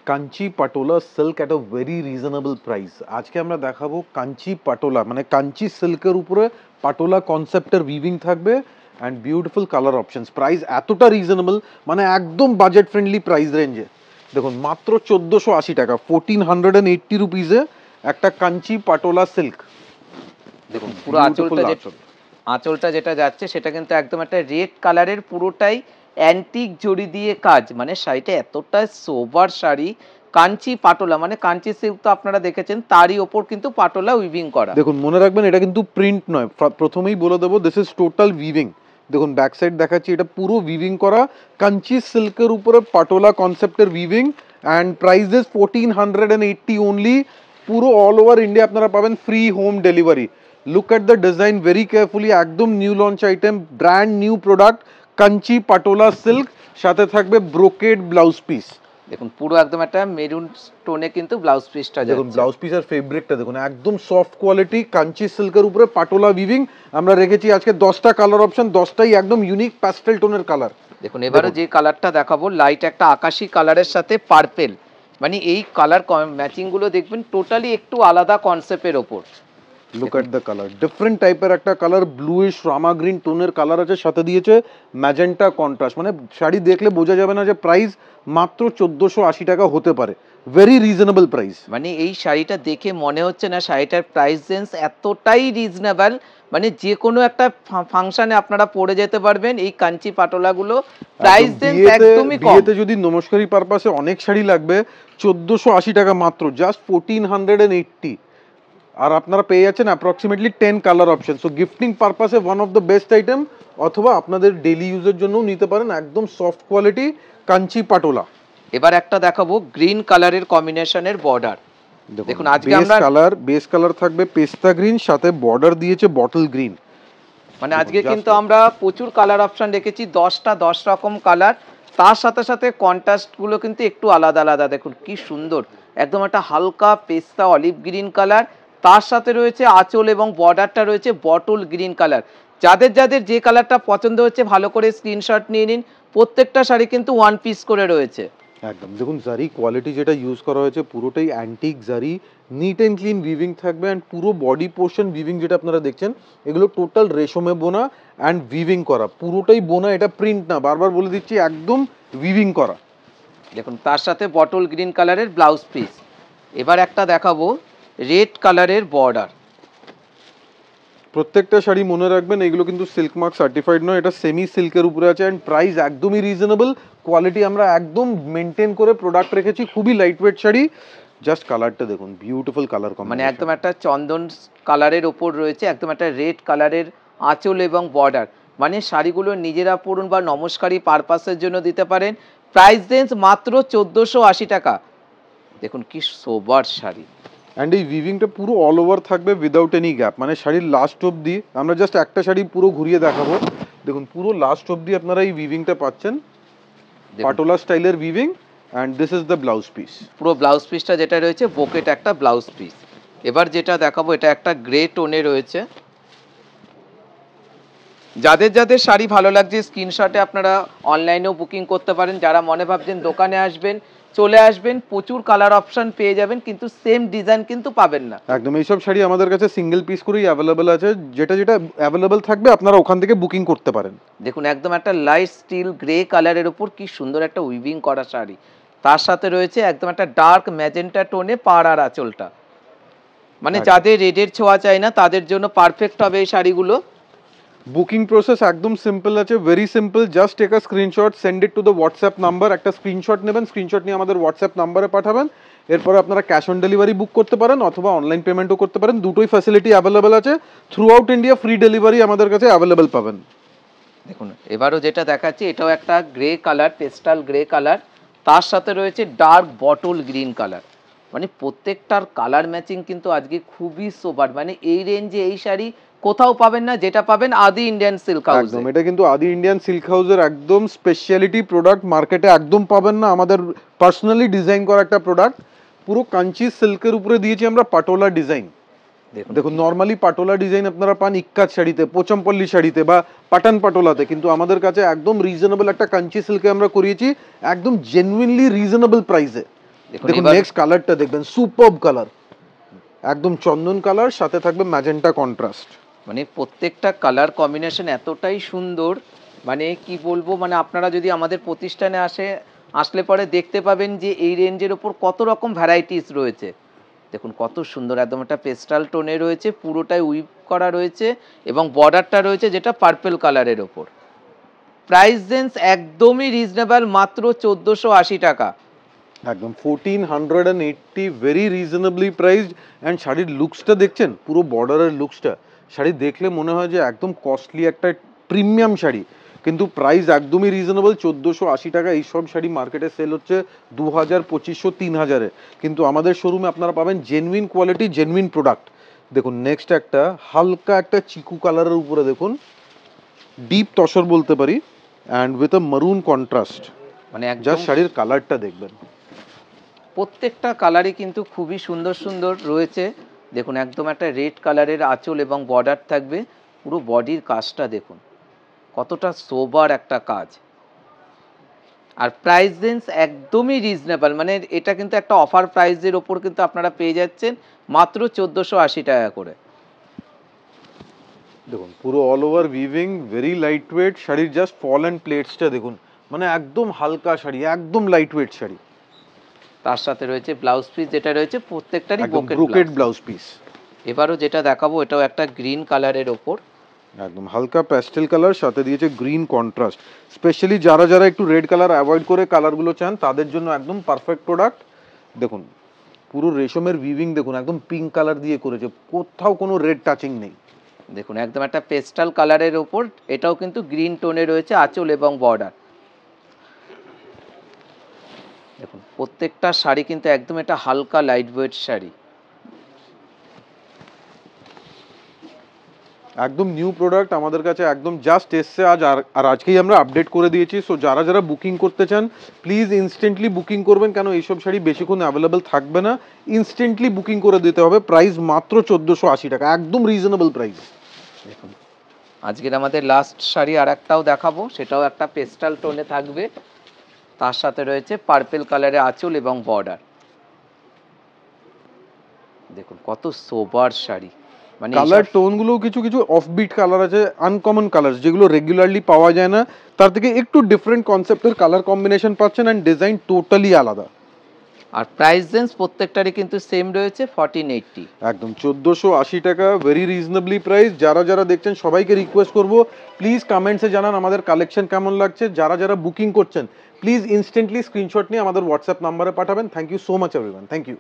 Kanchi Patola silk at a very reasonable price. আজকে আমরা দেখাবো কাঞ্চি পাটোলা, মানে কাঞ্চি সিল্কের উপরে পাটোলা কনসেপ্টের উইভিং থাকবে and beautiful colour options. Price এতটা রিজনেবল, মানে একদম বাজেট ফ্রেন্ডলি প্রাইস রেঞ্জে। দেখুন মাত্র 1480 টাকা, 1480 রুপিজে একটা কাঞ্চি পাটোলা সিল্ক। দেখুন পুরো আঁচলটা যেটা যাচ্ছে সেটা কিন্তু একদম একটা রেড কালারের, পুরোটাই অ্যান্টিক জড়ি দিয়ে কাজ, মানে শাড়িটা এতটা সোবার শাড়ি। কাঞ্চি পাটোলা মানে কাঞ্চি সিল্ক তো আপনারা দেখেছেন, তারই ওপর কিন্তু পাটোলা উইভিং করা। দেখুন মনে রাখবেন এটা কিন্তু প্রিন্ট নয়, প্রথমেই বলে দেবো দিস ইজ টোটাল উইভিং। দেখুন ব্যাক সাইড দেখাচ্ছি, এটা পুরো উইভিং করা কাঞ্চি সিল্কের উপরে পাটোলা কনসেপ্টের weaving and price is 1480 only. পুরো অল ওভার ইন্ডিয়া আপনারা পাবেন free home delivery. Look at the design very carefully, একদম new launch item, brand new product Kanchi Patola silk, সাথে থাকবে ব্রোকেড ব্লাউজ পিস। দেখুন পুরো একদম একটা মেরুন স্টোনে কিন্তু ব্লাউজ পিসটা, দেখুন ব্লাউজ পিস আর ফেব্রিকটা দেখুন, একদম সফট কোয়ালিটি কাঞ্চি সিল্কের উপরে পাটোলা উইভিং। আমরা রেখেছি আজকে 10টা কালার অপশন, 10টাই একদম ইউনিক প্যাস্টেল টোনের কালার। দেখুন এবারে যে কালারটা দেখাবো, লাইট একটা আকাশি কালারের সাথে পার্পেল, মানে এই কালার ম্যাচিং গুলো দেখবেন টোটালি একটু আলাদা কনসেপ্টের ওপর। Look at the colour, different টাইপের একটা কালার, ব্লুইশ রামা গ্রিন টোনের কালার আছে, সাথে দিয়েছে ম্যাজেন্টা কন্ট্রাস্ট। মানে শাড়ি দেখলে বোঝা যাবে না যে প্রাইস মাত্র 1480 টাকা হতে পারে, ভেরি রিজনেবল প্রাইস। মানে এই শাড়িটা দেখে মনে হচ্ছে না শাড়িটার প্রাইস রেঞ্জ এতটাই রিজনেবল, মানে যে কোনো একটা ফাংশনে আপনারা পরে যেতে পারবেন এই কাঞ্চি পাটোলাগুলো। প্রাইস রেঞ্জ একদমই কম। বিয়েতে যদি নমস্কারি পারপাসে অনেক শাড়ি লাগবে, 1480 টাকা মাত্র, জাস্ট 1480। আর আপনারা পেয়ে যাচ্ছেন approximately 10 colour option. So gifting পারপাসে one of the best item, অথবা আপনাদের ডেইলি ইউজের জন্যও নিতে পারেন, একদম সফট কোয়ালিটি কাঞ্চি পাটোলা। এবার একটা দেখাবো গ্রিন কালারের কম্বিনেশনের বর্ডার। দেখুন আজকে আমরা বেস কালার থাকবে পেস্তা গ্রিন, সাথে বর্ডার দিয়েছে বটল গ্রিন। মানে আজকে কিন্তু আমরা প্রচুর কালার অপশন রেখেছি, 10টা 10 রকম কালার, তার সাথে সাথে কন্ট্রাস্ট গুলো কিন্তু একটু আলাদা আলাদা। দেখুন কি সুন্দর, একদম একটা হালকা পেস্তা অলিভ গ্রিন কালার, তার সাথে রয়েছে আঁচল এবং বর্ডারটা রয়েছে বটল গ্রিন কালার। যাদের যাদের যে কালারটা পছন্দ হচ্ছে ভালো করে স্ক্রিনশট নিয়ে নিন। প্রত্যেকটা শাড়ি কিন্তু ওয়ান পিস করে রয়েছে। একদম দেখুন জারি কোয়ালিটি যেটা ইউজ করা হয়েছে পুরোটাই অ্যান্টিক জারি, নিট অ্যান্ড ক্লিন উইভিং থাকবে অ্যান্ড পুরো বডি পোর্শন উইভিং যেটা আপনারা দেখছেন এগুলো টোটাল রেশমে বোনা অ্যান্ড উইভিং করা, পুরোটাই বোনা, এটা প্রিন্ট না, বারবার বলে দিচ্ছি একদম উইভিং করা। দেখুন তার সাথে বটল গ্রিন কালারের ব্লাউজ পিস। এবার একটা দেখাবো রেড কালারের বর্ডার। প্রত্যেকটা শাড়ি মনে রাখবেন এগুলো কিন্তু সিল্ক মার্ক সার্টিফাইড নয়, এটা সেমি সিল্কের উপরে আছে অ্যান্ড প্রাইস একদমই রিজনেবল। কোয়ালিটি আমরা একদম মেনটেন করে প্রোডাক্ট রেখেছি, খুবই লাইট ওয়েট শাড়ি। জাস্ট কালারটা দেখুন, বিউটিফুল কালার কম্বিনেশন, মানে একদম একটা চন্দন কালারের ওপর রয়েছে একদম একটা রেড কালারের আঁচল এবং বর্ডার। মানে শাড়িগুলো নিজেরা পরুন বা নমস্কারি পারপাসের জন্য দিতে পারেন। প্রাইস রেঞ্জ মাত্র 1480 টাকা। দেখুন কি সোবার শাড়ি, অ্যান্ড এই উইভিংটা পুরো অল ওভার থাকবে উইদাউট এনি গ্যাপ, মানে শাড়ির লাস্ট অবধি। আমরা জাস্ট একটা শাড়ি পুরো ঘুরিয়ে দেখাবো, দেখুন পুরো লাস্ট অবধি আপনারা এই উইভিংটা পাচ্ছেন, পাটোলা স্টাইলের weaving. And this is the blouse piece. পুরো ব্লাউজ পিসটা যেটা রয়েছে বোকেট একটা ব্লাউজ পিস। এবার যেটা দেখাবো এটা একটা গ্রে টোনে রয়েছে। যাদের যাদের শাড়ি ভালো লাগছে স্ক্রিনশটে আপনারা অনলাইনেও বুকিং করতে পারেন। যারা মনে ভাবছেন দোকানে আসবেন, চলে আসবেন, প্রচুর কালার অপশন পেয়ে যাবেন, কিন্তু সেম ডিজাইন কিন্তু পাবেন না। একদম এইসব শাড়ি আমাদের কাছে সিঙ্গেল পিস করেই অ্যাভেলেবেল আছে, যেটা যেটা অ্যাভেলেবেল থাকবে আপনারা ওখান থেকে বুকিং করতে পারেন। দেখুন একদম একটা লাইট স্টিল গ্রে কালারের উপর কি সুন্দর একটা উইভিং করা শাড়ি, তার সাথে রয়েছে একদম একটা ডার্ক ম্যাজেন্টা টোনে পাড় আর আঁচলটা। মানে যাদের রেডের ছোঁয়া চাই না তাদের জন্য পারফেক্ট হবে এই শাড়িগুলো। বুকিং প্রসেস একদম সিম্পল আছে, very simple. Just take a screenshot, send it to the WhatsApp number. একটা স্ক্রিনশট নেবেন, স্ক্রিনশট নিয়ে আমাদের হোয়াটসঅ্যাপ নাম্বারে পাঠাবেন। এরপরে আপনারা ক্যাশ অন ডেলিভারি বুক করতে পারেন অথবা অনলাইন পেমেন্টও করতে পারেন, দুটোই ফ্যাসিলিটি অ্যাভেলেবেল আছে। Through out India free delivery আমাদের কাছে অ্যাভেলেবেল পাবেন। দেখুন এবারও যেটা দেখাচ্ছি এটাও একটা grey colour, pastel grey colour, তার সাথে রয়েছে ডার্ক বটল গ্রিন কালার। মানে প্রত্যেকটার কালার ম্যাচিং কিন্তু আজকে খুবই সোবার। মানে এই রেঞ্জে এই শাড়ি কোথাও পাবেন না, যেটা পাবেন আদি ইন্ডিয়ান সিল্ক হাউস। একদম, এটা কিন্তু আদি ইন্ডিয়ান সিল্ক হাউসের একদম স্পেশালিটি প্রোডাক্ট, মার্কেটে একদম পাবেন না। আমাদের পার্সোনালি ডিজাইন করা একটা প্রোডাক্ট, পুরো কাঞ্চি সিল্কের উপরে দিয়েছি আমরা পাটোলা ডিজাইন। দেখুন নর্মালি পাটোলা ডিজাইন আপনারা পান ইক্কাত শাড়িতে, পোচমপল্লী শাড়িতে বা পাটান পাটোলাতে, কিন্তু আমাদের কাছে একদম রিজনেবল একটা কাঞ্চি সিল্কে আমরা করিয়েছি, একদম জেনুইনলি রিজনেবল প্রাইসে। দেখুন নেক্সট কালারটা দেখবেন, সুপারব কালার, একদম চন্দন কালার, সাথে থাকবে ম্যাজেন্টা কন্ট্রাস্ট। মানে প্রত্যেকটা কালার কম্বিনেশন এতটাই সুন্দর, মানে কি বলবো, মানে আপনারা যদি আমাদের প্রতিষ্ঠানে আসলে পরে দেখতে পাবেন যে এই রেঞ্জের ওপর কত রকম ভ্যারাইটিস রয়েছে। দেখুন কত সুন্দর, একদম একটা পেস্টাল টোনে রয়েছে, পুরোটাই উইভ করা রয়েছে এবং বর্ডারটা রয়েছে যেটা পার্পল কালারের ওপর। প্রাইস রেঞ্জ একদমই রিজনেবল, মাত্র 1480 টাকা। একদম 1480, ভেরি রিজনেবলি প্রাইসড। অ্যান্ড শাড়ির লুকসটা দেখছেন, পুরো বর্ডারের লুকসটা, শাড়ি দেখলে মনে হয় যে একদম কস্টলি একটা প্রিমিয়াম শাড়ি, কিন্তু প্রাইস একদমই রিজনেবল। 1480 টাকা এইসব শাড়ি মার্কেটে সেল হচ্ছে 2000, 2500, 3000-এ, কিন্তু আমাদের শোরুমে আপনারা পাবেন জেনুইন কোয়ালিটি, জেনুইন প্রোডাক্ট। দেখুন নেক্সট একটা হালকা একটা চিকু কালারের উপরে দেখুন, ডিপ তসর বলতে পারি, অ্যান্ড উইথ আ মারুন কন্ট্রাস্ট। মানে যা একদম শাড়ির কালারটা দেখবেন, প্রত্যেকটা কালারই কিন্তু খুবই সুন্দর সুন্দর রয়েছে। দেখুন একদম একটা রেড কালারের আঁচল এবং বর্ডার থাকবে, পুরো বডির কাজটা দেখুন কতটা সোবার একটা কাজ। আর প্রাইস রেঞ্জ একদমই রিজনেবল, মানে এটা কিন্তু একটা অফার প্রাইসের ওপর কিন্তু আপনারা পেয়ে যাচ্ছেন মাত্র 1480 টাকা করে। দেখুন পুরো all over weaving, very light weight শাড়ির, জাস্ট ফল অ্যান্ড প্লেটসটা দেখুন, মানে একদম হালকা শাড়ি, একদম লাইট ওয়েট শাড়ি। তার সাথে রয়েছে ব্লাউজ পিস, যেটা রয়েছে প্রত্যেকটারই ব্রোকেড ব্লাউজ পিস। এবারও যেটা দেখাবো এটাও একটা গ্রিন কালারের ওপর, একদম হালকা প্যাস্টেল কালার, সাথে দিয়েছে গ্রিন কন্ট্রাস্ট। স্পেশালি যারা যারা একটু রেড কালার অ্যাভয়েড করে কালারগুলো চান তাদের জন্য একদম পারফেক্ট প্রোডাক্ট। দেখুন পুরো রেশমের উইভিং দেখুন, একদম পিঙ্ক কালার দিয়ে করেছে, কোথাও কোনো রেড টাচিং নেই। দেখুন একদম একটা পেস্টাল কালারের ওপর, এটাও কিন্তু গ্রিন টোনে রয়েছে আঁচল এবং বর্ডার। দেখুন প্রত্যেকটা শাড়ি কিন্তু একদম একটা হালকা লাইট ওয়েট শাড়ি, একদম নিউ প্রোডাক্ট আমাদের কাছে, একদম জাস্ট এসছে আজ, আর আজকেই আমরা আপডেট করে দিয়েছি। সো যারা যারা বুকিং করতে চান প্লিজ ইনস্ট্যান্টলি বুকিং করবেন, কেন এইসব শাড়ি বেশিক্ষণ অ্যাভেলেবেল থাকবে না, ইনস্ট্যান্টলি বুকিং করে দিতে হবে। প্রাইস মাত্র 1480 টাকা, একদম রিজনেবল প্রাইস। দেখুন আজকের আমাদের লাস্ট শাড়ি আর একটাও দেখাবো, সেটাও একটা পেস্টাল টোনে থাকবে, তার সাথে রয়েছে পার্পল কালারের আঁচল এবং বর্ডার। দেখুন কত সোবার শাড়ি, মানে কালার টোনগুলোও কিছু কিছু অফবিট কালার আছে, আনকমন কালার যেগুলো রেগুলারলি পাওয়া যায় না, তার থেকে একটু ডিফারেন্ট কনসেপ্টের কালার কম্বিনেশন পাচ্ছেন, অ্যান্ড ডিজাইন টোটালি আলাদা। আর প্রাইস রেঞ্জ প্রত্যেকটারই কিন্তু সেম রয়েছে 1480। একদম 1480 টাকা, ভেরি রিজনেবলি প্রাইস। যারা যারা দেখছেন সবাইকে রিকোয়েস্ট করবো প্লিজ কমেন্টসে জানান আমাদের কালেকশন কেমন লাগছে। যারা যারা বুকিং করছেন প্লিজ ইনস্ট্যান্টলি স্ক্রিনশট নিয়ে আমাদের হোয়াটসঅ্যাপ নাম্বারে পাঠাবেন। Thank you so much everyone, thank you.